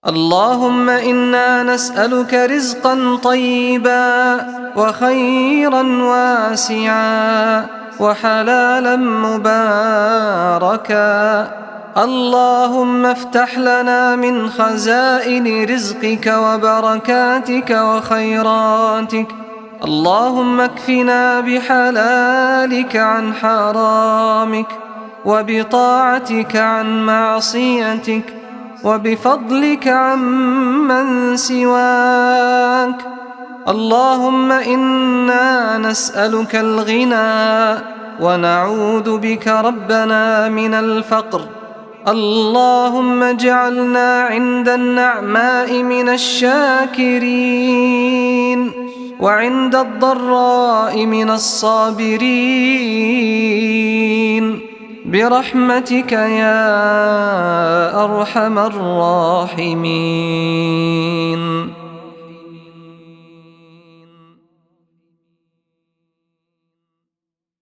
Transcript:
اللهم إنا نسألك رزقا طيبا وخيرا واسعا وحلالا مباركا. اللهم افتح لنا من خزائن رزقك وبركاتك وخيراتك. اللهم اكفنا بحلالك عن حرامك، وبطاعتك عن معصيتك، وبفضلك عمن سواك. اللهم إنا نسألك الغنى ونعوذ بك ربنا من الفقر. اللهم اجعلنا عند النعماء من الشاكرين، وعند الضراء من الصابرين، برحمتك يا أرحم الراحمين.